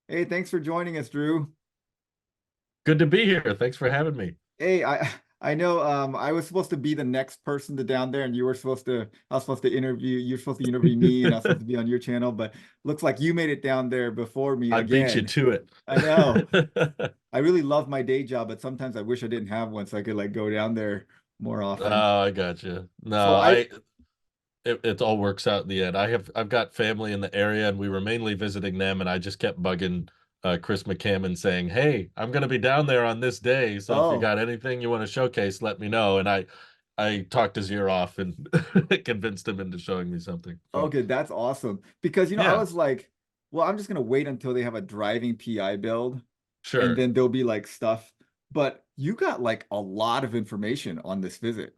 Hey, thanks for joining us, Drew. Good to be here. Thanks for having me. Hey, I know I was supposed to be the next person to down there, and I was supposed to interview you're supposed to interview me, and I was supposed to be on your channel, but looks like you made it down there before me I beat you again. to it. I know. I really love my day job, but sometimes I wish I didn't have one so I could like go down there more often. Oh, I got you. So No, it all works out in the end. I've got family in the area and we were mainly visiting them and I just kept bugging Chris McCammon saying, "Hey, I'm going to be down there on this day, so if you oh, got anything you want to showcase, let me know." And I talked his ear off and convinced him into showing me something. So, okay, that's awesome. Because I yeah, was like, well, I'm just gonna wait until they have a driving PI build, and sure. then there'll be like stuff. But you got like a lot of information on this visit.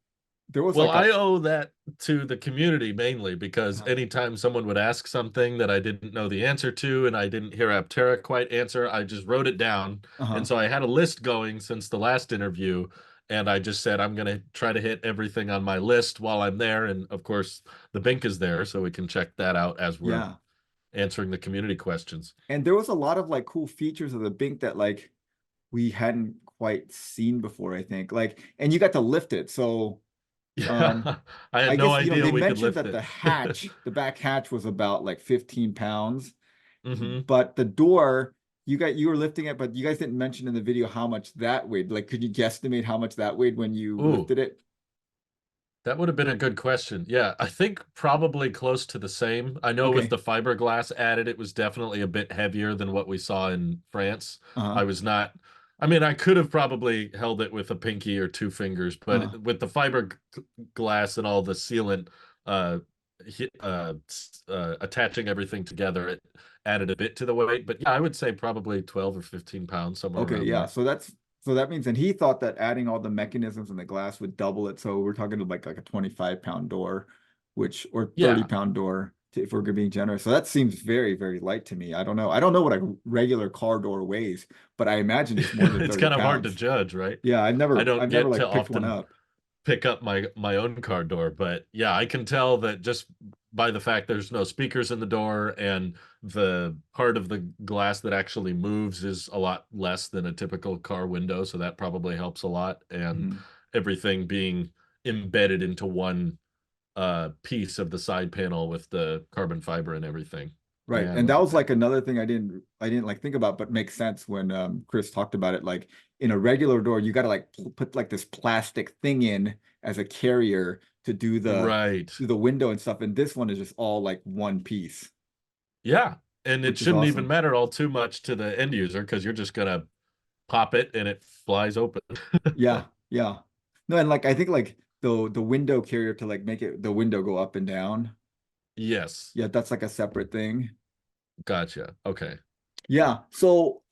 There was Well, like I owe that to the community mainly because uh, anytime someone would ask something that I didn't know the answer to and I didn't hear Aptera quite answer, I just wrote it down. And uh-huh. so I had a list going since the last interview, and I just said I'm going to try to hit everything on my list while I'm there. And of course, the Bink is there, so we can check that out as we're Yeah. answering the community questions. And there was a lot of like cool features of the Bink that like we hadn't quite seen before, I think. Like, and you got to lift it. So um Yeah, I I had no guess idea they we could mentioned lift that it. the back hatch was about like 15 pounds. hmm But the door, you were lifting it, but you guys didn't mention in the video how much that weighed. Like, could you guesstimate how much that weighed when you Ooh. lifted it? That would have been a good question. Yeah, I think probably close to the same. I know with Okay. the fiberglass added, it was definitely a bit heavier than what we saw in France. Uh-huh. I was not, I mean, I could have probably held it with a pinky or two fingers, Uh-huh. but with the fiberglass and all the sealant uh, attaching everything together, it added a bit to the weight. But yeah, I would say probably 12 or 15 pounds, somewhere Okay, around yeah. there. So that means, and he thought that adding all the mechanisms in the glass would double it. So we're talking like a 25-pound door, or Yeah, 30-pound door if we're being generous. So that seems very, very light to me. I don't know. I don't know what a regular car door weighs, but I imagine it's more than it's 30 kind of hard to pounds. judge, right? Yeah, I don't I've never get to like picked one often up. pick up my own car door, but yeah, I can tell that just by the fact there's no speakers in the door and the part of the glass that actually moves is a lot less than a typical car window, so that probably helps a lot. And Mhm. everything being embedded into one piece of the side panel with the carbon fiber and everything. Right. Man, And that look at was that. like another thing I didn't like think about, but makes sense when Chris talked about it. Like in a regular door, you got to like put like this plastic thing in as a carrier to Right. do the window and stuff. And this one is just all like one piece, Yeah. And it which is shouldn't even awesome. matter all too much to the end user because you're just gonna pop it and it flies open. Yeah, yeah. No, and like I think like the window carrier to like make it the window go up and down. Yes. Yeah, that's like a separate thing. Gotcha. Okay. Yeah. So,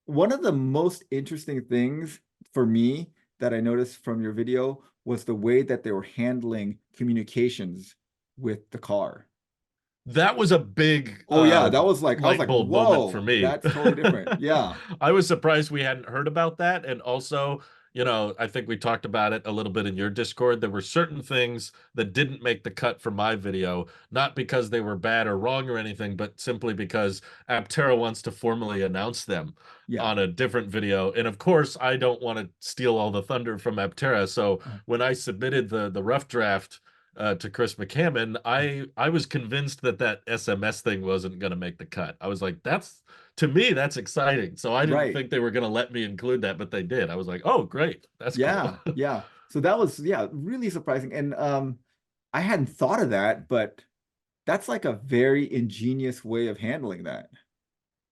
one of the most interesting things for me that I noticed from your video was the way that they were handling communications with the car. That was a big Oh yeah, I was light like, bulb moment for whoa, me. that's totally different. Yeah. I was surprised we hadn't heard about that. And also, I think we talked about it a little bit in your Discord. There were certain things that didn't make the cut for my video, not because they were bad or wrong or anything, but simply because Aptera wants to formally announce them Yeah. on a different video. And of course, I don't want to steal all the thunder from Aptera. So when I submitted the rough draft to Chris McCammon, I was convinced that that SMS thing wasn't going to make the cut. I was like, that's to me that's exciting. So I didn't Right. think they were going to let me include that, but they did. I was like, oh, great, that's cool. Yeah. Yeah. So that was really surprising. And I hadn't thought of that, but that's like a very ingenious way of handling that.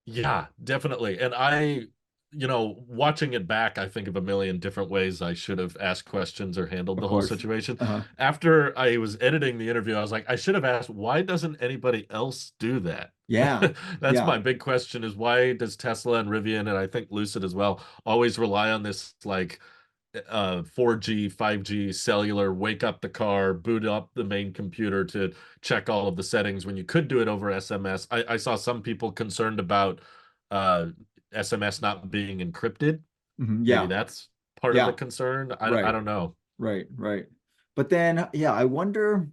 Yeah, definitely. And watching it back, I think of a million different ways I should have asked questions or handled Of the whole course. situation. Uh-huh. After I was editing the interview, I was like, I should have asked, why doesn't anybody else do that? Yeah. That's Yeah. my big question is why does Tesla and Rivian and I think Lucid as well always rely on this like 4G, 5G cellular, wake up the car, boot up the main computer to check all of the settings when you could do it over SMS. I saw some people concerned about uh, SMS not being encrypted. Maybe Yeah. that's part of the Yeah. concern. I Right. don't know. Right. Right. But then, yeah, I wonder.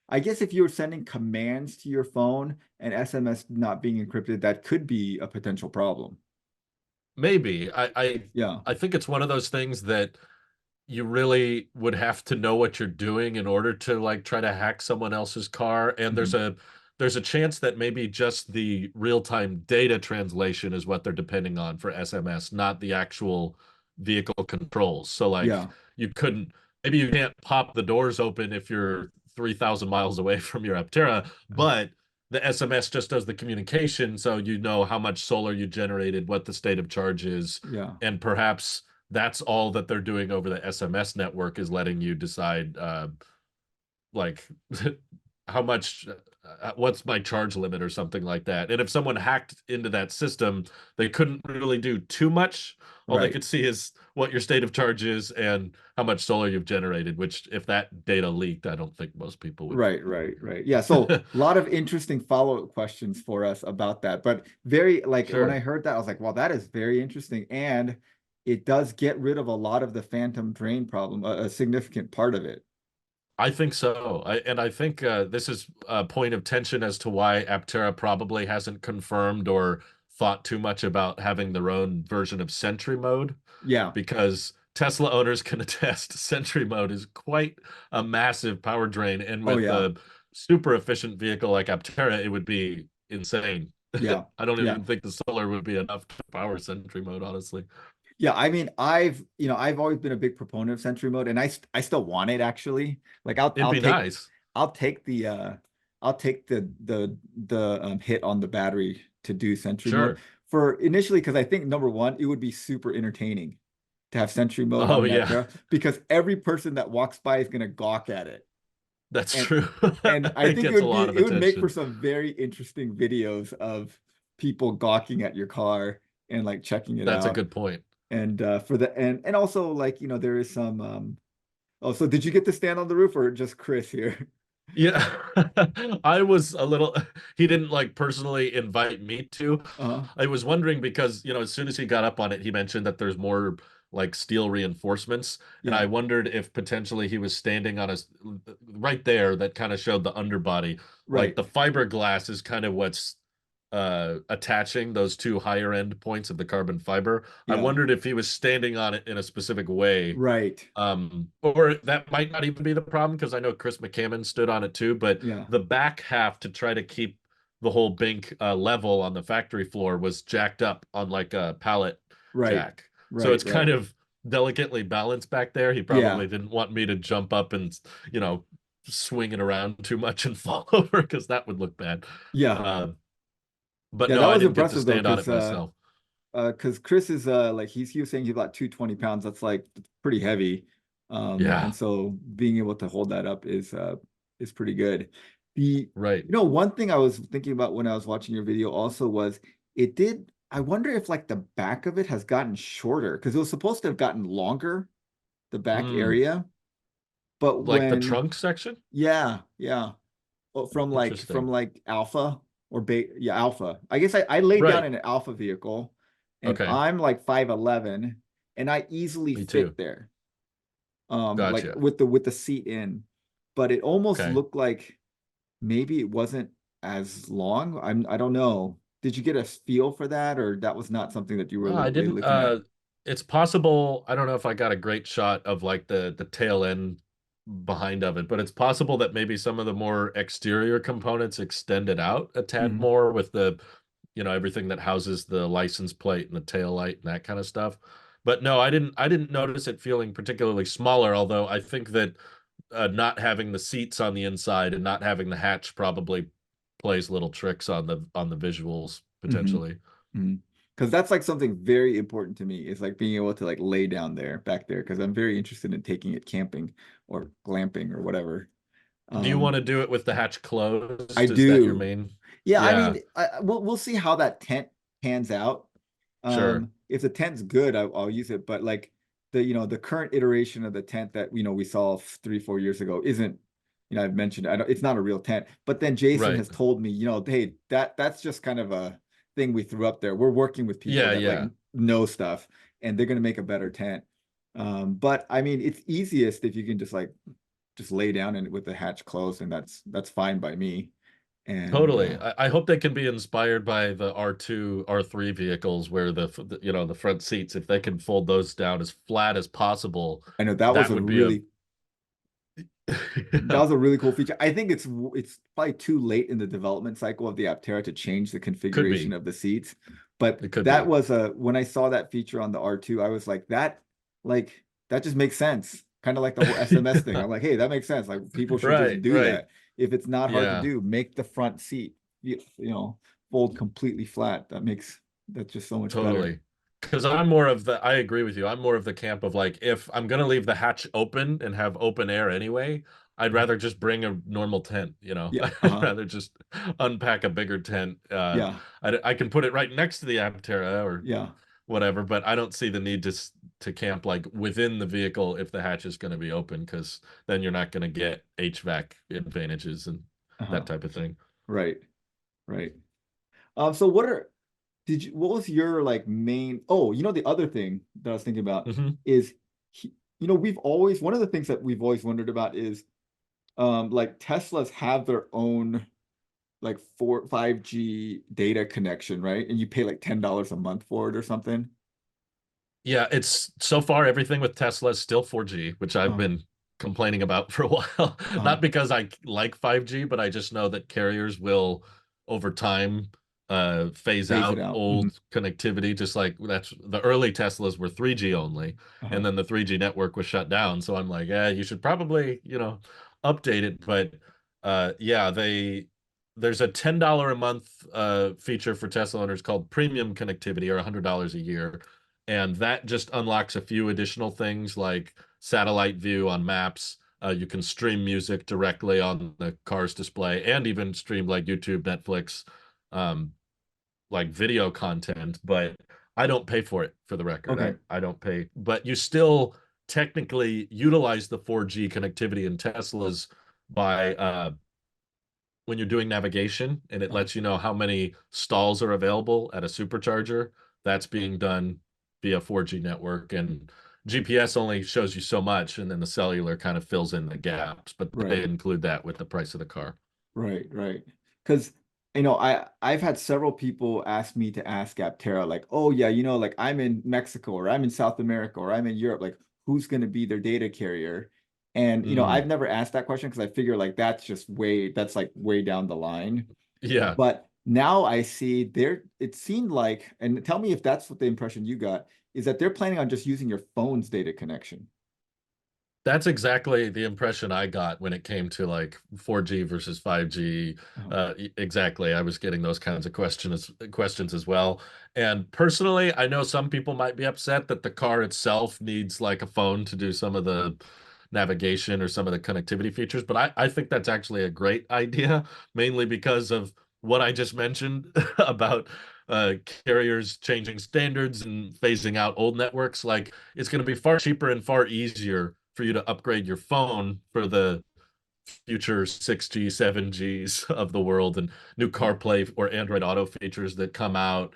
I guess if you're sending commands to your phone and SMS not being encrypted, that could be a potential problem. Maybe. Yeah. I think it's one of those things that you really would have to know what you're doing in order to like try to hack someone else's car. And Mhm. there's a chance that maybe just the real-time data translation is what they're depending on for SMS, not the actual vehicle controls. So like Yeah. you couldn't maybe you can't pop the doors open if you're 3,000 miles away from your Aptera, but the SMS just does the communication, so you know how much solar you generated, what the state of charge is, Yeah. and perhaps that's all that they're doing over the SMS network is letting you decide like how much what's my charge limit or something like that. And if someone hacked into that system, they couldn't really do too much. All they Right. could see is what your state of charge is and how much solar you've generated, which if that data leaked, I don't think most people would. Right. Yeah. So a lot of interesting follow-up questions for us about that. But very like when I Sure. heard that, I was like, wow, that is very interesting. And it does get rid of a lot of the phantom drain problem, a significant part of it. I think so. I think this is a point of tension as to why Aptera probably hasn't confirmed or thought too much about having their own version of Sentry mode, Yeah. because Tesla owners can attest Sentry mode is quite a massive power drain, and Oh with yeah. a super efficient vehicle like Aptera, it would be insane. Yeah. I don't Yeah. even think the solar would be enough to power Sentry mode, honestly. Yeah, I mean, I've always been a big proponent of Sentry mode, and I still want it actually. Like It'd be nice. I'll take the I'll take the hit on the battery to do Sentry mode Sure. for initially because I think number one, it would be super entertaining to have Sentry mode on Oh an yeah, Aptera because every person that walks by is gonna gawk at it. that's And true. and I It think gets a lot of it would make for attention. some very interesting videos of people gawking at your car and like checking it That's a out. good point. And for the and also like there is some oh, so did you get to stand on the roof or just Chris here? Yeah. I was a little he didn't like personally invite me to. Uh I was wondering because, as soon as he got up on it, he mentioned that there's more like steel reinforcements, and I yeah, wondered if potentially he was standing on a right there that kind of showed the underbody. Like right. the fiberglass is kind of what's attaching those two higher end points of the carbon fiber. I Yeah, wondered if he was standing on it in a specific way. right. Or that might not even be the problem because I know Chris McCammon stood on it too, but Yeah, the back half to try to keep the whole bank level on the factory floor was jacked up on like a pallet right. jack. So it's kind Right. of delicately balanced back there. He Yeah, probably didn't want me to jump up and, you know, swing it around too much and fall over because that would look bad. yeah. Uh, but Yeah, no, that I was didn't get to impressive though, stand on it myself. because Chris is like he was saying he's about 220 pounds. That's like pretty heavy. And Yeah, so being able to hold that up is pretty good. The right. one thing I was thinking about when I was watching your video also was I wonder if like the back of it has gotten shorter because it was supposed to have gotten longer, the back Mm, area. But like the when trunk section? yeah. Well, from Interesting. like alpha or beta, yeah, alpha. I guess I laid down Right. in an alpha vehicle and Okay. I'm like 5'11" and I easily Me fit too. there. Like Gotcha. with the seat in. But it almost Okay. looked like maybe it wasn't as long. I don't know. Did you get a feel for that or that was not something that you were I really didn't looking at? it's possible. I don't know if I got a great shot of like the tail end behind of it, but it's possible that maybe some of the more exterior components extended out a tad Mhm. more with the, everything that houses the license plate and the tail light and that kind of stuff. But no, I didn't notice it feeling particularly smaller, although I think that not having the seats on the inside and not having the hatch probably plays little tricks on the visuals hmm potentially. Because that's like something very important to me is like being able to like lay down there back there because I'm very interested in taking it camping or glamping or whatever. Do you want Um, to do it with the hatch I closed? Is that your do. main? Yeah, I Yeah, mean, we'll see how that tent pans out. sure. If the tent's good, I'll use it. But like the current iteration of the tent that we saw 3, 4 years ago isn't, I've mentioned I don't, it's not a real tent. But then Jason Right. has told me, hey, that's just kind of a thing we threw up there. We're working with people Yeah, that like yeah. know stuff, and they're gonna make a better tent. But I mean, it's easiest if you can just like just lay down and with the hatch closed, and that's fine by me. And Totally. I hope they can be inspired by the R2, R3 vehicles where the front seats, if they can fold those down as flat as possible, I know that was that a would be a really that was a really cool feature. I think it's probably too late in the development cycle of the Aptera to change the could configuration be. of the seats. But It could that be. was a when I saw that feature on the R2, I was like that just makes sense. Kind of like the whole SMS thing. I'm like, hey, that makes sense. Like people should just Right, do right. that. If it's not hard to Yeah, do, make the front seat, fold completely flat. That's just so much better. totally. Because I'm more of the, I agree with you. I'm more of the camp of like, if I'm gonna leave the hatch open and have open air anyway, I'd Mhm. rather just bring a normal tent, you know. Yeah. I'd rather just unpack a bigger tent. Yeah. I can put it right next to the Aptera or Yeah. whatever, but I don't see the need to camp like within the vehicle if the hatch is going to be open, because then you're not going to get HVAC advantages and Uh-huh. that type of thing. Right. Right. So what was your like main, oh, the other thing that I was thinking about Hmm. is, we've always, one of the things that we've always wondered about is, like Teslas have their own like 5G data connection, right? And you pay like $10 a month for it or something. Yeah, it's so far everything with Tesla is still 4G, which I've Uh, been complaining about for a while. uh, Not because I like 5G, but I just know that carriers will over time phase phase it out out. old connectivity, just like that's the early Teslas were 3G only, Uh-huh. and then the 3G network was shut down. So I'm like, yeah, you should probably, update it. But yeah, there's a $10 a month feature for Tesla owners called premium connectivity, or $100 a year, and that just unlocks a few additional things like satellite view on maps. You can stream music directly on the car's display, and even stream like YouTube, Netflix, um, like video content. But I don't pay for it, for the record. I, Okay. I don't pay, but you still technically utilize the 4G connectivity in Teslas by when you're doing navigation, and it Uh-huh. lets you know how many stalls are available at a supercharger. That's being done via 4G network, and GPS only shows you so much, and then the cellular kind of fills in the gaps, but they Right. include that with the price of the car. Right, right. Because I've had several people ask me to ask Aptera, like, oh yeah, like I'm in Mexico or I'm in South America or I'm in Europe, like who's going to be their data carrier? And I've Mm, never asked that question because I figure like that's like way down the line. yeah. But now I see it seemed like, and tell me if that's what the impression you got, is that they're planning on just using your phone's data connection. That's exactly the impression I got when it came to like 4G versus 5G. Uh-huh. Exactly. I was getting those kinds of questions as well. And personally, I know some people might be upset that the car itself needs like a phone to do some of the navigation or some of the connectivity features, but I think that's actually a great idea, mainly because of what I just mentioned about carriers changing standards and phasing out old networks. Like, it's going to be far cheaper and far easier for you to upgrade your phone for the future 6G, 7Gs of the world, and new Uh-huh. CarPlay or Android Auto features that come out.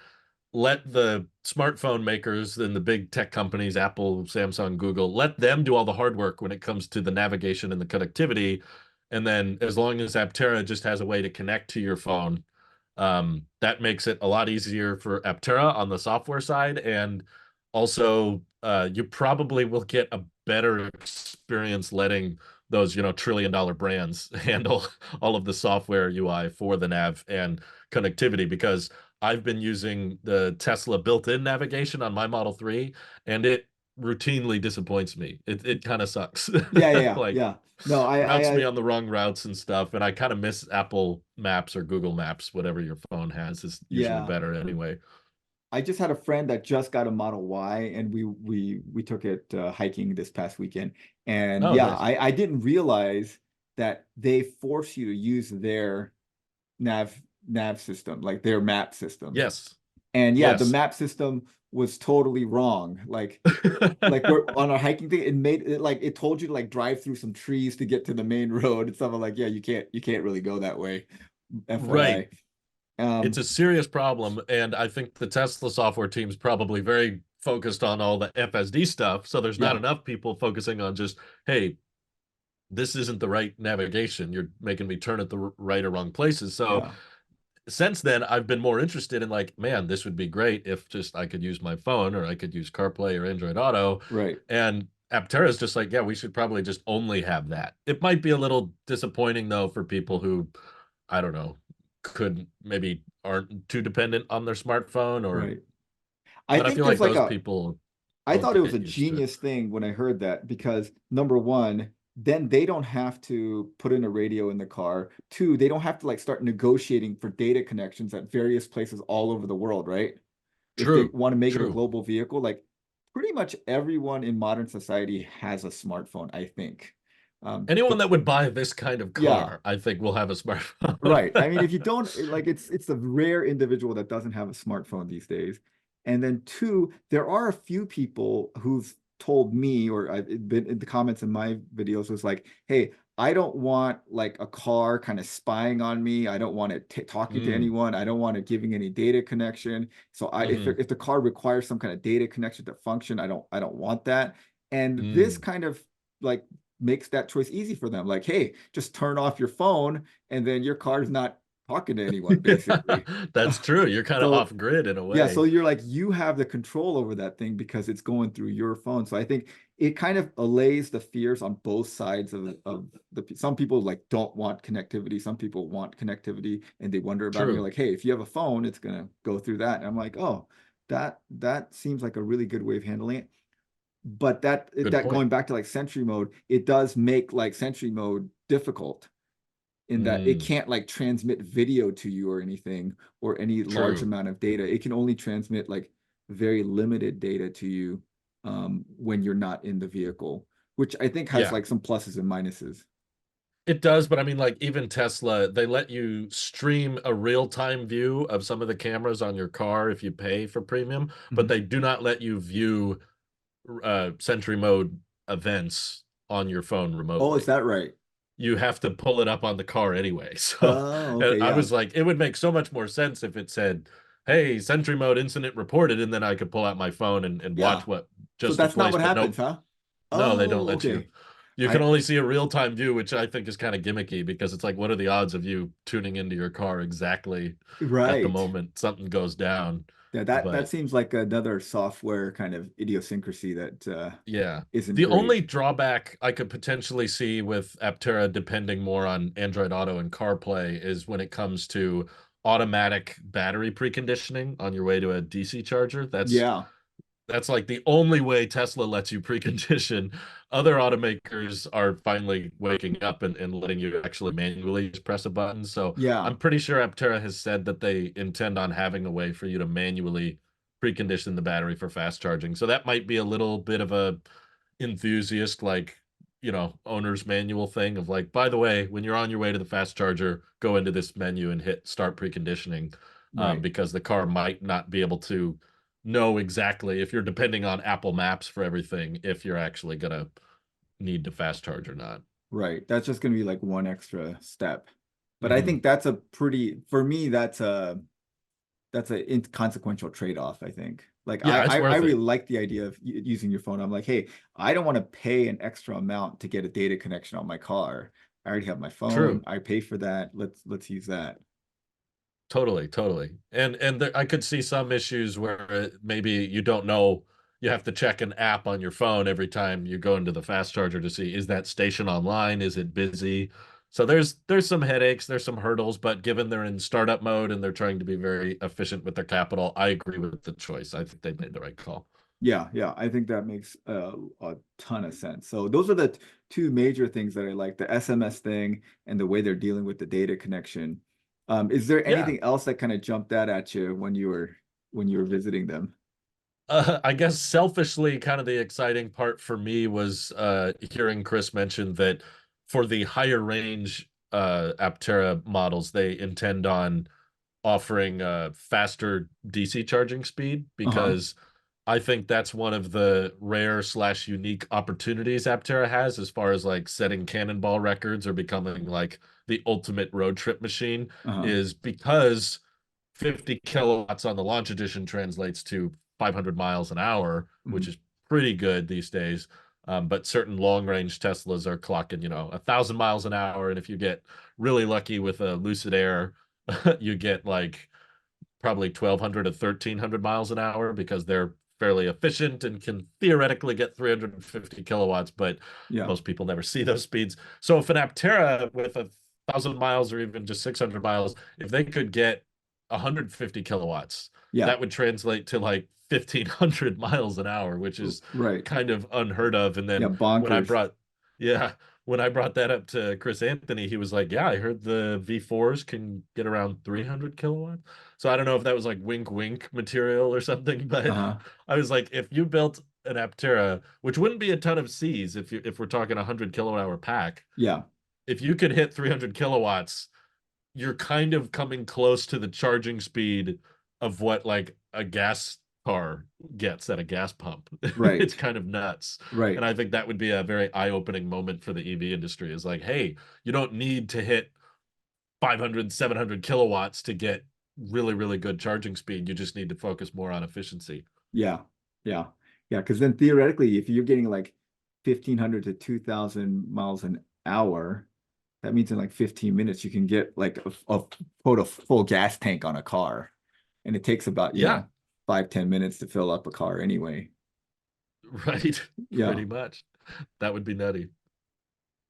Let the smartphone makers and the big tech companies, Apple, Samsung, Google, let them do all the hard work when it comes to the navigation and the connectivity. And then as long as Aptera just has a way to connect to your phone, that makes it a lot easier for Aptera on the software side. And also, you probably will get a better experience letting those, trillion-dollar brands handle all of the software UI for the nav and connectivity, because I've been using the Tesla built-in navigation on my Model 3, and it routinely disappoints me. It kind of sucks. Yeah, yeah, yeah, Like, yeah. No, routes me on the wrong routes and stuff, and I kind of miss Apple Maps or Google Maps. Whatever your phone has is usually yeah. better anyway. I just had a friend that just got a Model Y, and we took it hiking this past weekend. And Oh, yeah, nice. I didn't realize that they force you to use their nav system, like their map system. Yes. And yeah, the Yes. map system was totally wrong. Like we're on our hiking thing, it made it like it told you to like drive through some trees to get to the main road and stuff. I'm like, yeah, you can't really go that way, Right. FYI. It's Um, a serious problem, and I think the Tesla software team's probably very focused on all the FSD stuff, so there's not yeah, enough people focusing on just, hey, this isn't the right navigation. You're making me turn at the right or wrong places. So Yeah, since then, I've been more interested in like, man, this would be great if just I could use my phone or I could use CarPlay or Android Auto. right, And Aptera is just like, yeah, we should probably just only have that. It might be a little disappointing though for people who, I don't know, could maybe aren't too dependent on their smartphone or, right. I but I think feel there's like like those a people I will thought it was a get used to it. genius thing when I heard that because number one, then they don't have to put in a radio in the car. Two, they don't have to like start negotiating for data connections at various places all over the world, right? If they True, want to make it a true. global vehicle, like pretty much everyone in modern society has a smartphone, I think. Anyone But that would buy this kind of yeah, car, I think will have a smartphone. right. I mean, if you don't like it's a rare individual that doesn't have a smartphone these days. And then two, there are a few people who've told me or I've been in the comments in my videos was like, hey, I don't want like a car kind of spying on me. I don't want it talking to Mm, anyone. I don't want it giving any data connection. So hmm if the car requires some kind of data connection to function, I don't want that. And this mm. kind of like makes that choice easy for them. Like, hey, just turn off your phone and then your car's not talking to anyone basically. That's true. You're kind of So off grid in a yeah, so way. you're like you have the control over that thing because it's going through your phone. So I think it kind of allays the fears on both sides of the some people like don't want connectivity, some people want connectivity and they wonder about it. And you're True. like, hey, if you have a phone, it's gonna go through that. And I'm like, oh, that seems like a really good way of handling it. But Good that point. going back to like Sentry mode, it does make like Sentry mode difficult in that it Mm, can't like transmit video to you or anything or any large true. amount of data. It can only transmit like very limited data to you when you're not in the vehicle, which I think has Yeah, like some pluses and minuses. it does. But I mean, like even Tesla, they let you stream a real-time view of some of the cameras on your car if you pay for premium, but Mhm. they do not let you view Sentry mode events on your phone Oh, is remotely. that right? You have to pull it up on the car anyway. So Oh, and okay, I yeah. was like, it would make so much more sense if it said, "Hey, Sentry mode incident reported," and then I could pull out my phone and Yeah. watch what So just took that's not place. what But happens, nope, huh? no, they don't Oh, let you. okay. You can I only see a real-time view, which I think is kind of gimmicky because it's like, what are the odds of you tuning into your car exactly at the right. moment something goes down? Yeah, that But seems like another software kind of idiosyncrasy that yeah. isn't The great. only drawback I could potentially see with Aptera depending more on Android Auto and CarPlay is when it comes to automatic battery preconditioning on your way to a DC charger. Yeah. That's like the only way Tesla lets you precondition. Other automakers are finally waking up and letting you actually manually just press a button. So Yeah. I'm pretty sure Aptera has said that they intend on having a way for you to manually precondition the battery for fast charging. So that might be a little bit of a enthusiast, like, owner's manual thing of like, by the way, when you're on your way to the fast charger, go into this menu and hit start preconditioning, Right. because the car might not be able to know exactly if you're depending on Apple Maps for everything, if you're actually gonna need to fast charge or not. Right. That's just going to be like one extra step. But I Hmm think that's a pretty, for me, that's a inconsequential trade-off, I think. Like Yeah, it's I worth really it. like the idea of using your phone. I'm like, hey, I don't want to pay an extra amount to get a data connection on my car. I already have my phone. True. I pay for that. Let's use that. Totally, totally. And I could see some issues where maybe you don't know, you have to check an app on your phone every time you go into the fast charger to see, is that station online? Is it busy? So there's some headaches, there's some hurdles, but given they're in startup mode and they're trying to be very efficient with their capital, I agree with the choice. I think they made the right call. Yeah, yeah, I think that makes a ton of sense. So those are the two major things that I like, the SMS thing and the way they're dealing with the data connection. Is there Yeah. anything else that kind of jumped out at you when you were visiting them? I guess selfishly, kind of the exciting part for me was hearing Chris mention that for the higher range Aptera models, they intend on offering faster DC charging speed Uh-huh. because I think that's one of the rare slash unique opportunities Aptera has as far as like setting cannonball records or becoming like the ultimate road trip machine Uh-huh. is because 50 kilowatts on the launch edition translates to 500 miles an hour, which Mhm. is pretty good these days. But certain long range Teslas are clocking, 1,000 miles an hour. And if you get really lucky with a Lucid Air, you get like probably 1,200 to 1,300 miles an hour because they're fairly efficient and can theoretically get 350 kilowatts, but Yeah. most people never see those speeds. So if an Aptera with 1,000 miles or even just 600 miles, if they could get 150 kilowatts, Yeah. that would translate to like 1,500 miles an hour, which is Right. kind of unheard of. And Yeah. then when I Bonkers. brought, yeah, when I brought that up to Chris Anthony, he was like, "Yeah, I heard the V4s can get around 300 kilowatts." So I don't know if that was like wink wink material or something, but Uh-huh. I was like, if you built an Aptera, which wouldn't be a ton of C's if we're talking a 100 kilowatt hour pack, Yeah. if you could hit 300 kilowatts, you're kind of coming close to the charging speed of what like a gas car gets at a gas pump. It's Right. kind of nuts. And Right. I think that would be a very eye-opening moment for the EV industry is like, hey, you don't need to hit 500, 700 kilowatts to get really, really good charging speed. You just need to focus more on efficiency. Yeah. Yeah. Yeah. Because then theoretically, if you're getting like 1,500 to 2,000 miles an hour, that means in like 15 minutes you can get like a full gas tank on a car. And it takes about, Yeah, 5, 10 minutes to fill up a car anyway. right. Yeah. Pretty much. That would be nutty.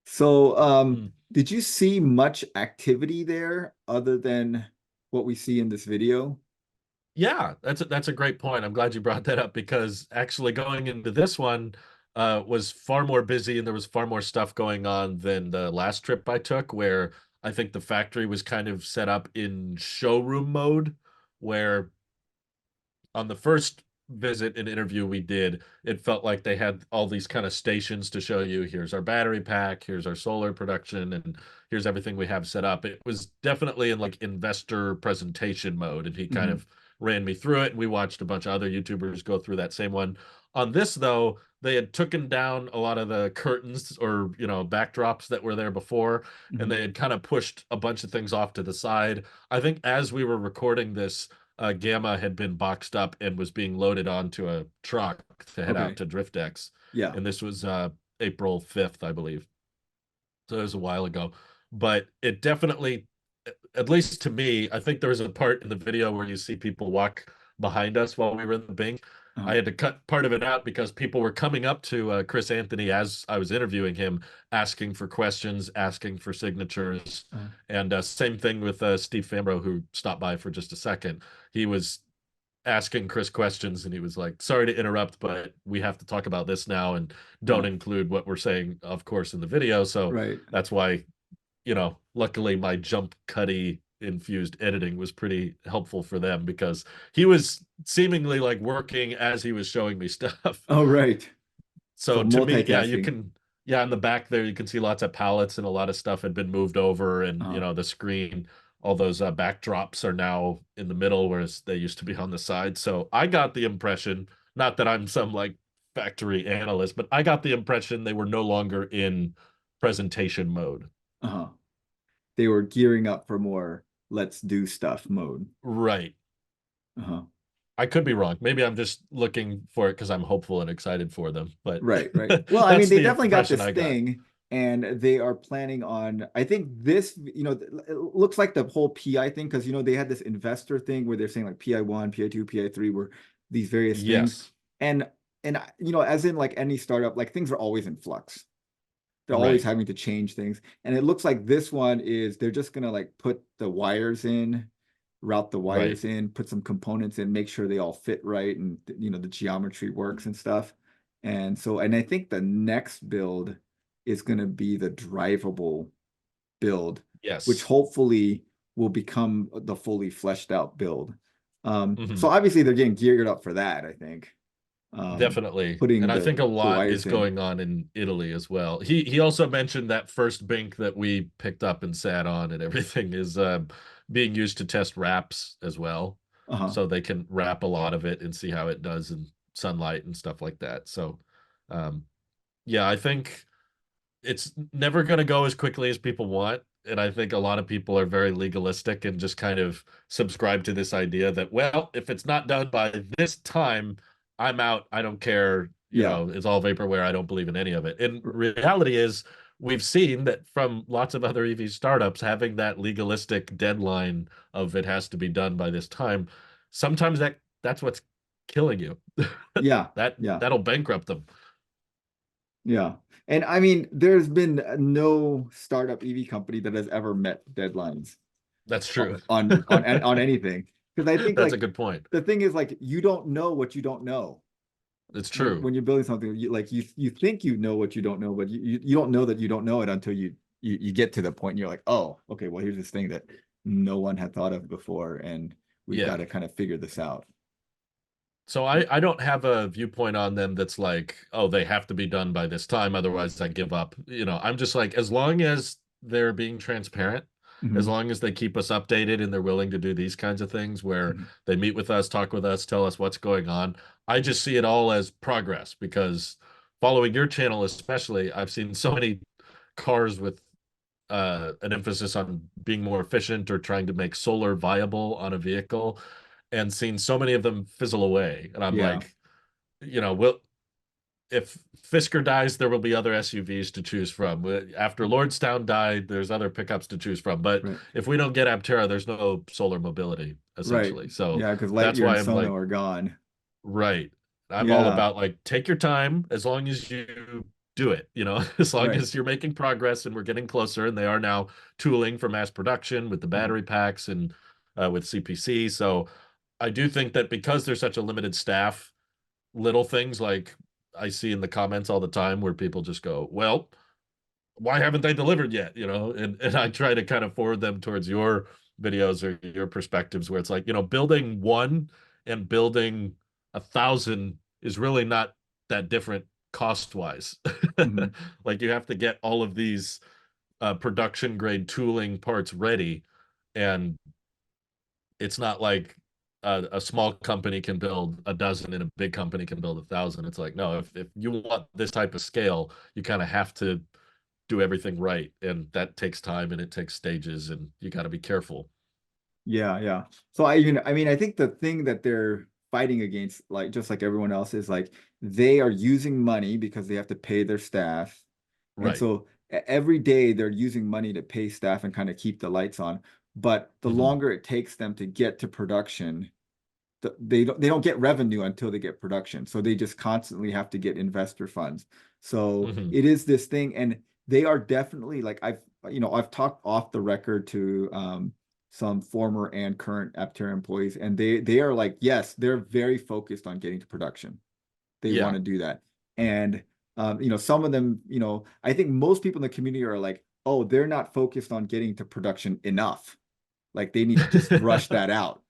So, Mm. did you see much activity there other than what we see in this video? Yeah, that's a great point. I'm glad you brought that up because actually going into this one was far more busy and there was far more stuff going on than the last trip I took, where I think the factory was kind of set up in showroom mode, where on the first visit and interview we did, it felt like they had all these kind of stations to show you here's our battery pack, here's our solar production, and here's everything we have set up. It was definitely in like investor presentation mode, and he kind Hmm. of ran me through it. And we watched a bunch of other YouTubers go through that same one. On this, though, they had taken down a lot of the curtains or backdrops that were there before, and Hmm. they had kind of pushed a bunch of things off to the side. I think as we were recording this, Gamma had been boxed up and was being loaded onto a truck to head out Okay. to Drift. Yeah. And this was April 5th, I believe. So it was a while ago. But it definitely, at least to me, I think there was a part in the video where you see people walk behind us while we were in the bank. I Uh-huh. had to cut part of it out because people were coming up to Chris Anthony as I was interviewing him, asking for questions, asking for signatures. Uh-huh. And same thing with Steve Fambro, who stopped by for just a second. He was asking Chris questions and he was like, "Sorry to interrupt, but we have to talk about this now and don't Uh-huh. include what we're saying, of course, in the video." So Right. that's why, luckily my jump cutty infused editing was pretty helpful for them because he was seemingly like working as he was showing me stuff. Oh, right. So So to me, yeah, multitasking. yeah, in the back there, you can see lots of pallets and a lot of stuff had been moved over, and Uh-huh. the screen, all those backdrops are now in the middle, whereas they used to be on the side. So I got the impression, not that I'm some like factory analyst, but I got the impression they were no longer in presentation mode. Uh-huh. They were gearing up for more let's do stuff mode. Right. Uh-huh. I could be wrong. Maybe I'm just looking for it because I'm hopeful and excited for them, but Right, right. Well, I mean, that's they the definitely got impression this I got. thing, and they are planning on, I think this, it looks like the whole PI thing, because they had this investor thing where they're saying like PI1, PI2, PI3 were these various things. Yes. And as in like any startup, like things are always in flux. They're always Right. having to change things. And it looks like this one is they're just gonna like put the wires in, route the Right. wires in, put some components in, make sure they all fit right, and the geometry works and stuff. And I think the next build is gonna be the drivable build, which Yes. hopefully will become the fully fleshed out build. So Mhm. obviously they're getting geared up for that, I think. Um, Definitely. And putting I think a the lot is wires in. going on in Italy as well. He also mentioned that first bink that we picked up and sat on and everything is being used to test wraps as well. Uh-huh. So they can wrap a lot of it and see how it does in sunlight and stuff like that. So um yeah, I think it's never going to go as quickly as people want. And I think a lot of people are very legalistic and just kind of subscribe to this idea that, well, if it's not done by this time, I'm out. I don't care. you Yeah. know, it's all vaporware. I don't believe in any of it. And r- reality is, we've seen that from lots of other EV startups having that legalistic deadline of it has to be done by this time. Sometimes that's what's killing you. Yeah. That Yeah. that'll bankrupt them. Yeah. And I mean, there's been no startup EV company that has ever met deadlines That's true. on anything. Because I think That's a like good point. the thing is like you don't know what you don't know. It's when true. when you're building something, you think you know what you don't know, but you don't know that you don't know it until you get to the point and you're like, oh, okay, well, here's this thing that no one had thought of before, and we've got Yeah. to kind of figure this out. So I don't have a viewpoint on them that's like, oh, they have to be done by this time, otherwise I give up. You know, I'm just like, as long as they're being transparent, as Hmm. long as they keep us updated and they're willing to do these kinds of things where Hmm. they meet with us, talk with us, tell us what's going on, I just see it all as progress because following your channel especially, I've seen so many cars with an emphasis on being more efficient or trying to make solar viable on a vehicle and seen so many of them fizzle away. And I'm Yeah, like, you know, will if Fisker dies, there will be other SUVs to choose from. After Lordstown died, there's other pickups to choose from. But right, if we don't get Aptera, there's no solar mobility, right. essentially. So Yeah, because that's Lightyear and why I'm Sono like, are gone. right. I'm all Yeah, about like take your time as long as you do it, you know, as long right. as you're making progress and we're getting closer. And they are now tooling for mass production with the Mhm. battery packs and with CPC. So I do think that because there's such a limited staff, little things like I see in the comments all the time where people just go, well, why haven't they delivered yet? You know, and I try to kind of forward them towards your videos or your perspectives where it's like, you know, building one and building 1,000 is really not that different cost wise. Mhm. Like you have to get all of these production grade tooling parts ready, and it's not like a small company can build a dozen and a big company can build 1,000. It's like, no, if you want this type of scale, you kind of have to do everything right. And that takes time and it takes stages and you got to be careful. Yeah, yeah. So I mean, I think the thing that they're fighting against, like just like everyone else, is like they are using money because they have to pay their staff. And Right. so every day they're using money to pay staff and kind of keep the lights on. But the Hmm. longer it takes them to get to production, they don't get revenue until they get production. So they just constantly have to get investor funds. So Hmm. it is this thing, and they are definitely like I've talked off the record to some former and current Aptera employees, and they are like, yes, they're very focused on getting to production. They want Yeah. to do that. And some of them, I think most people in the community are like, oh, they're not focused on getting to production enough. Like they need to just rush that out.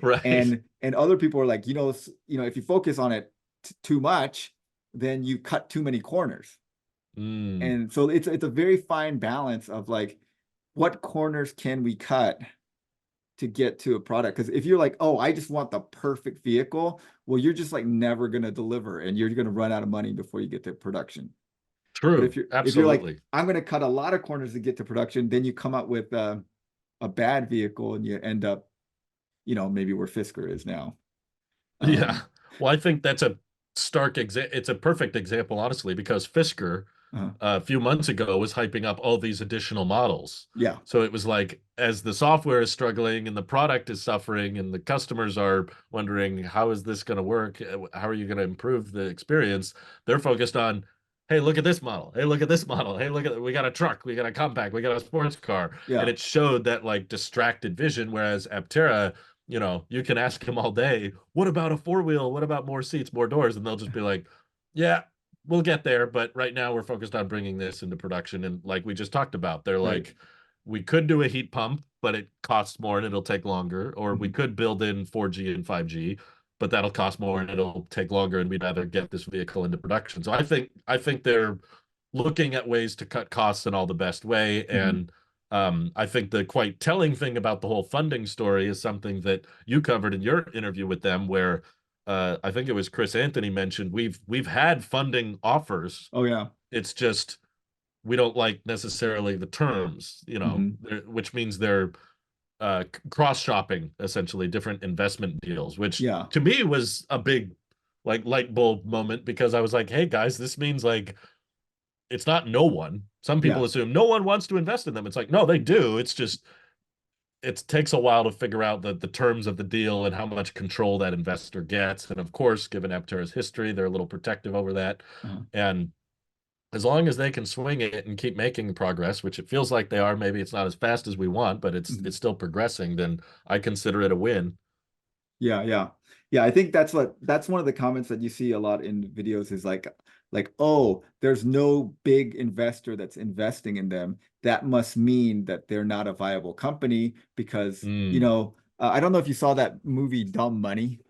Right. And other people are like, if you focus on it too much, then you cut too many corners. Mm. And so it's a very fine balance of like, what corners can we cut to get to a product? Because if you're like, oh, I just want the perfect vehicle, well, you're just like never gonna deliver, and you're gonna run out of money before you get to production. But if True. you're like, Absolutely. I'm gonna cut a lot of corners to get to production, then you come up with a bad vehicle and you end up, maybe where Fisker is now. Yeah. Um, Well, I think that's a it's a perfect example, honestly, because Fisker uh, a few months ago was hyping up all these additional models. yeah, So it was like, as the software is struggling and the product is suffering and the customers are wondering, how is this going to work? How are you going to improve the experience? They're focused on, hey, look at this model. Hey, look at this model. Hey, look at, we got a truck, we got a compact, we got a sports car. And yeah, it showed that like distracted vision. Whereas Aptera, you know, you can ask them all day, what about a four wheel? What about more seats, more doors? And they'll just be like, yeah, we'll get there, but right now we're focused on bringing this into production. And like we just talked about, they're right. like, we could do a heat pump, but it costs more and it'll take longer. Or we Mhm. could build in 4G and 5G, but that'll cost more and it'll take longer. And we'd rather get this vehicle into production. So I think they're looking at ways to cut costs in all the best way. Mhm. And I think the quite telling thing about the whole funding story is something that you covered in your interview with them, where I think it was Chris Anthony mentioned we've had funding offers. Oh yeah. It's just we don't like necessarily the terms, you know, Mhm. which means they're cross shopping essentially different investment deals, which Yeah. to me was a big like light bulb moment, because I was like, hey guys, this means like it's not no one. Some people Yeah. assume no one wants to invest in them. It's like, no, they do. It's just it takes a while to figure out the terms of the deal and how much control that investor gets. And of course, given Aptera's history, they're a little protective over that. Uh-huh. And as long as they can swing it and keep making progress, which it feels like they are, maybe it's not as fast as we want, but Mhm. it's still progressing, then I consider it a win. Yeah, yeah. Yeah, I think that's one of the comments that you see a lot in videos is like, oh, there's no big investor that's investing in them. That must mean that they're not a viable company because, Mm. I don't know if you saw that movie Dumb Money.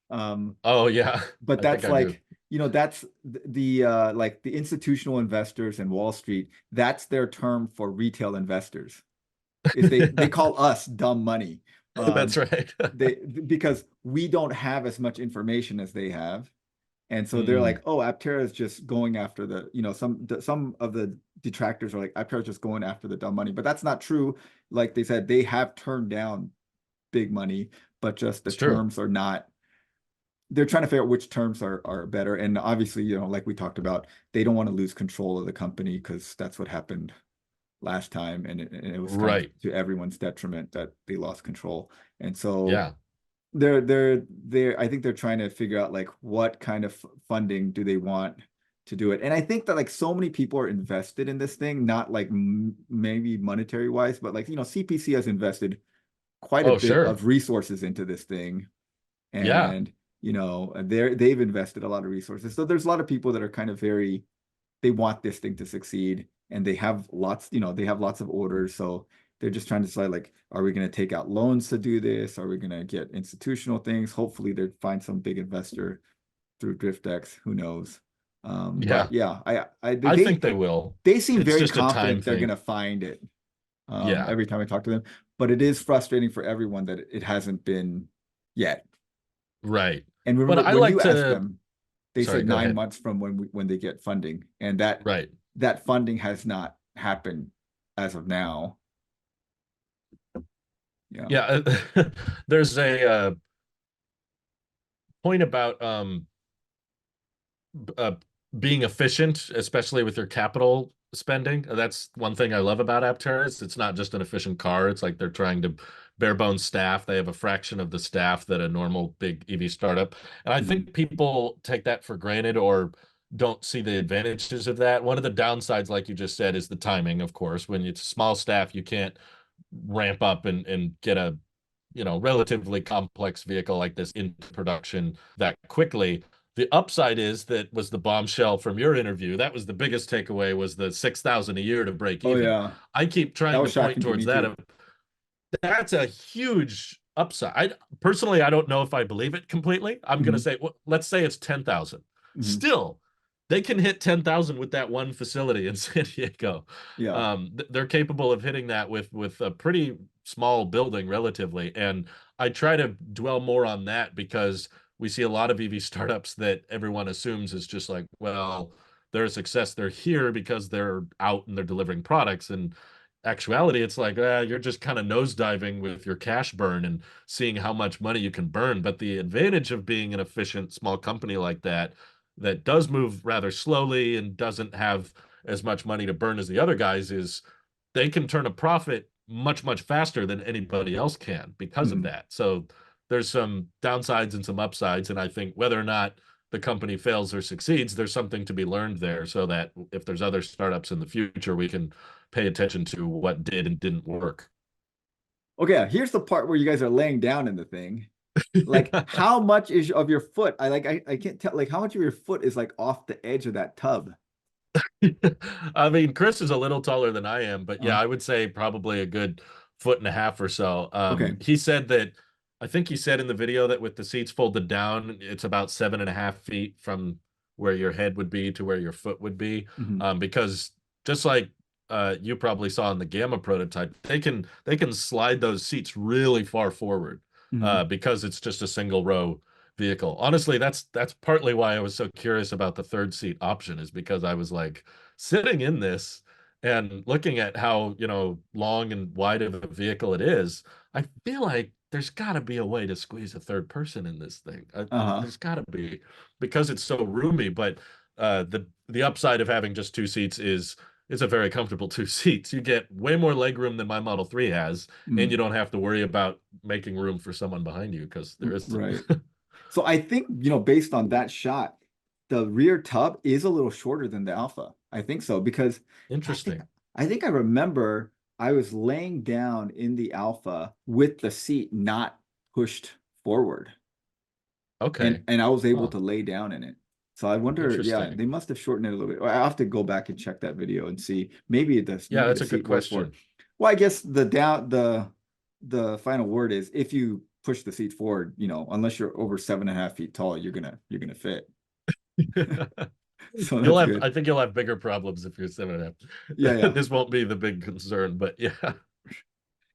Um, Oh yeah, but I think that's I do. like, that's the like the institutional investors in Wall Street, that's their term for retail investors. Is they call us dumb money. That's Um, right. they because we don't have as much information as they have. And so they're Mm, like, oh, Aptera is just going after some of the detractors are like Aptera is just going after the dumb money, but that's not true. Like they said, they have turned down big money, but just the it's true. terms are not. They're trying to figure out which terms are better. And obviously, like we talked about, they don't want to lose control of the company because that's what happened last time, and it was kind of Right. to everyone's detriment that they lost control. And so Yeah. they're I think they're trying to figure out like what kind of funding do they want to do it. And I think that like so many people are invested in this thing, not like maybe monetary wise, but like CPC has invested quite a Oh, bit sure. of resources into this thing, Yeah. and they've invested a lot of resources. So there's a lot of people that are kind of they want this thing to succeed, and they have lots of orders. So they're just trying to decide like, are we going to take out loans to do this? Are we going to get institutional things? Hopefully they find some big investor through DriftX, who knows. Yeah. But yeah, I think they will. they seem It's very just a time confident they're going thing. to find it, Yeah. every time I talk to them. But it is frustrating for everyone that it hasn't been yet. Right. And But remember I when like you asked to, them, they sorry, said go 9 ahead. months from when they get funding, and that Right. that funding has not happened as of now. Yeah. Yeah. There's a point about uh, being efficient, especially with your capital spending. That's one thing I love about Aptera. It's not just an efficient car. It's like they're trying to bare bones staff. They have a fraction of the staff that a normal big EV startup. And I Mhm. think people take that for granted or don't see the advantages of that. One of the downsides, like you just said, is the timing, of course. When it's small staff, you can't ramp up and get a relatively complex vehicle like this into production that quickly. The upside is that was the bombshell from your interview. That was the biggest takeaway was the 6,000 a year to break Oh even. yeah, I keep that trying was to point shocking to towards me that. too. That's a huge upside. Personally, I don't know if I believe it completely. I'm going to Hmm. say, well, let's say it's 10,000. Hmm. Still, they can hit 10,000 with that one facility in San Diego. Yeah. They're capable of hitting that with a pretty small building relatively. And I try to dwell more on that because we see a lot of EV startups that everyone assumes is just like, well, they're a success. They're here because they're out and they're delivering products. And actuality, it's like you're just kind of nosediving with your cash burn and seeing how much money you can burn. But the advantage of being an efficient small company like that, that does move rather slowly and doesn't have as much money to burn as the other guys, is they can turn a profit much, much faster than anybody else can because of Hmm. that. So there's some downsides and some upsides. And I think whether or not the company fails or succeeds, there's something to be learned there so that if there's other startups in the future, we can pay attention to what did and didn't work. Okay, here's the part where you guys are laying down in the thing. Like, how much is of your foot? I can't tell. Like, how much of your foot is like off the edge of that tub? I mean, Chris is a little taller than I am, but Uh, yeah, I would say probably a good foot and a half or so. okay. He said that, I think he said in the video that with the seats folded down, it's about 7.5 feet from where your head would be to where your foot would be. Hmm. Because just like you probably saw in the Gamma prototype, they can slide those seats really far forward Hmm. because it's just a single row vehicle. Honestly, that's partly why I was so curious about the third seat option, is because I was like sitting in this and looking at how, long and wide of a vehicle it is. I feel like there's got to be a way to squeeze a third person in this thing. Uh-huh. There's got to be, because it's so roomy. But the upside of having just two seats is it's a very comfortable two seats. You get way more leg room than my Model 3 has, and Mm, you don't have to worry about making room for someone behind you because there isn't. right. So I think, based on that shot, the rear tub is a little shorter than the Alpha. I think so because I think Interesting. I think I remember I was laying down in the Alpha with the seat not pushed forward, and Okay. I was able Huh. to lay down in it. So I wonder, yeah, Interesting. they must have shortened it a little bit. I have to go back and check that video and see. Maybe it does. Yeah, Maybe the that's a good seat was forward. question. Well, I guess the final word is if you push the seat forward, unless you're over 7.5 feet tall, you're gonna fit. So that's good. I think you'll have bigger problems if you're 7.5. Yeah, yeah. This won't be the big concern, but yeah.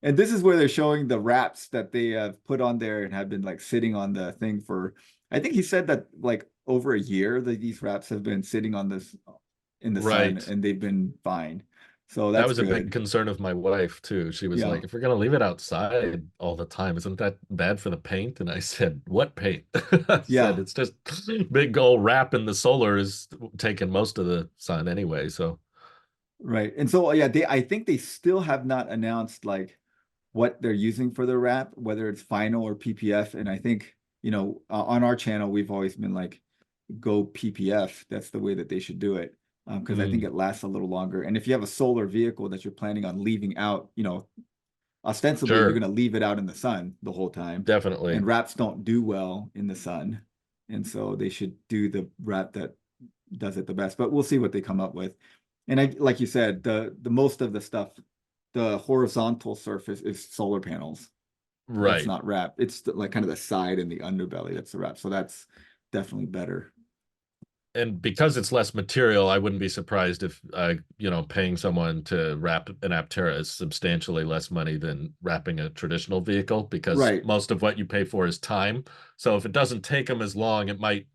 And this is where they're showing the wraps that they have put on there and have been like sitting on the thing for, I think he said that like over a year that these wraps have been sitting on this in the sun Right. and they've been fine. So That that's was a big good. concern of my wife too. She was Yeah. like, if we're gonna leave it outside all the time, isn't that bad for the paint? And I said, what paint? I said, Yeah. it's just big old wrap in the solar is taking most of the sun anyway. So Right. And so yeah, I think they still have not announced like what they're using for their wrap, whether it's final or PPF. And I think, on our channel, we've always been like, go PPF. That's the way that they should do it. Because I think mm, it lasts a little longer. And if you have a solar vehicle that you're planning on leaving out, ostensibly you're sure, going to leave it out in the sun the whole time. definitely. And wraps don't do well in the sun. And so they should do the wrap that does it the best. But we'll see what they come up with. And like you said, the most of the stuff, the horizontal surface is solar panels. That's Right. not wrap. It's like kind of the side and the underbelly that's the wrap. So that's definitely better. And because it's less material, I wouldn't be surprised if paying someone to wrap an Aptera is substantially less money than wrapping a traditional vehicle because Right. most of what you pay for is time. So if it doesn't take them as long, it might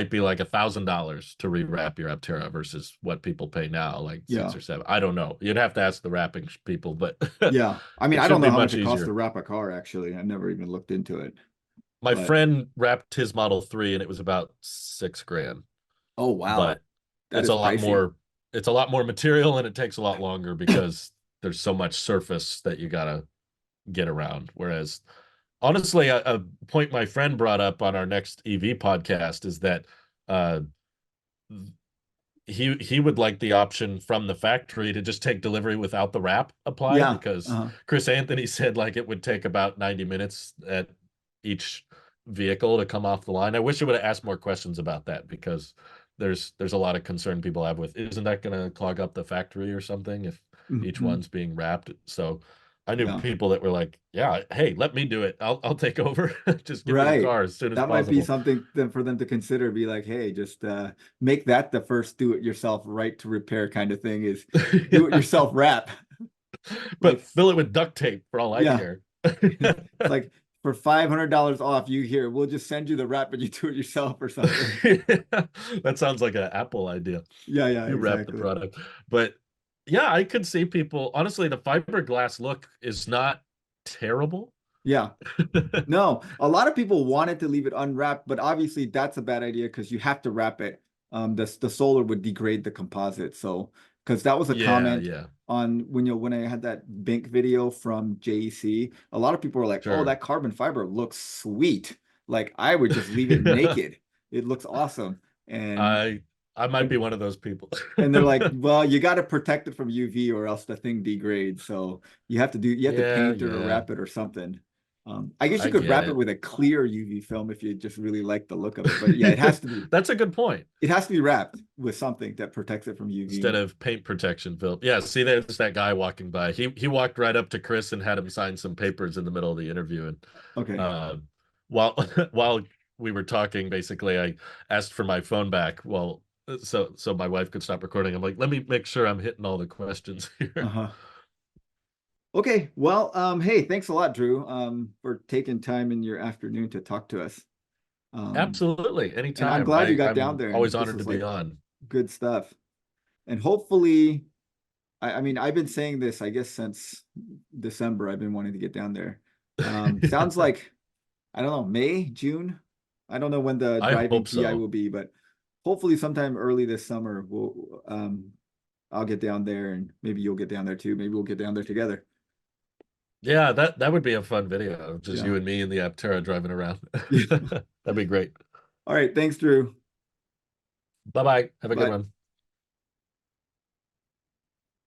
be like $1,000 to rewrap your Aptera versus what people pay now, like six Yeah. or seven. I don't know. You'd have to ask the wrapping people, but Yeah. I mean, it I should don't know be how much much it costs to easier. wrap a car, actually. I've never even looked into it. My But friend wrapped his Model 3 and it was about 6 grand. oh wow. But That it's is a lot pricey. more it's a lot more material and it takes a lot longer because there's so much surface that you gotta get around. Whereas honestly, a point my friend brought up on our next EV podcast is that uh he would like the option from the factory to just take delivery without the wrap applied Yeah. because Uh-huh. Chris Anthony said like it would take about 90 minutes at each vehicle to come off the line. I wish I would have asked more questions about that because there's a lot of concern people have with isn't that going to clog up the factory or something if each Mhm. one's being wrapped. So I knew Yeah. people that were like, yeah, hey, let me do it. I'll take over. Just give me the Right. car as soon as That might be possible. something then for them to consider. Be like, hey, just make that the first do-it-yourself right to repair kind of thing is Yeah. do-it-yourself wrap. But Like, fill it with duct tape for all I yeah. care. It's like for $500 off, you here, we'll just send you the wrap and you do it yourself or something. That sounds like an Apple idea. Yeah, yeah, You wrap the exactly. product. But yeah, I could see people, honestly, the fiberglass look is not terrible. Yeah. No, a lot of people wanted to leave it unwrapped, but obviously that's a bad idea because you have to wrap it. The solar would degrade the composite. So, because that was a Yeah, comment yeah, on when I had that Bink video from JEC, a lot of people were like, "Oh, sure. that carbon fiber looks sweet. Like I would just leave it naked. It looks awesome." And I I might be one of those people. and they're like, "Well, you got to protect it from UV or else the thing degrades. So you have to Yeah, paint it or yeah, wrap it or something." I guess you I could get wrap it it. with a clear UV film if you just really like the look of it. But yeah, That's a good point. it has to be wrapped with something that protects it from UV. Instead of paint protection film. Yeah, see, there's that guy walking by. He walked right up to Chris and had him sign some papers in the middle of the interview. And Okay. uh, while while we were talking, basically, I asked for my phone back. Well, so my wife could stop recording. I'm like, let me make sure I'm hitting all the questions here. Uh-huh. Okay. Well, hey, thanks a lot, Drew, for taking time in your afternoon to talk to us. Um, Absolutely, and I'm anytime. glad you I got down I'm there always and this honored to was be like on. good stuff. And hopefully, I mean, I've been saying this, I guess, since December. I've been wanting to get down there. Sounds like, I don't know, May, June. I don't know when the I driving hope TI so. will be, but hopefully sometime early this summer I'll get down there and maybe you'll get down there too. Maybe we'll get down there together. Yeah, that would be a fun video. Just Yeah. you and me in the Aptera driving around. Yeah. That'd be great. All right. Thanks, Drew. Bye bye. Have a good Bye. one.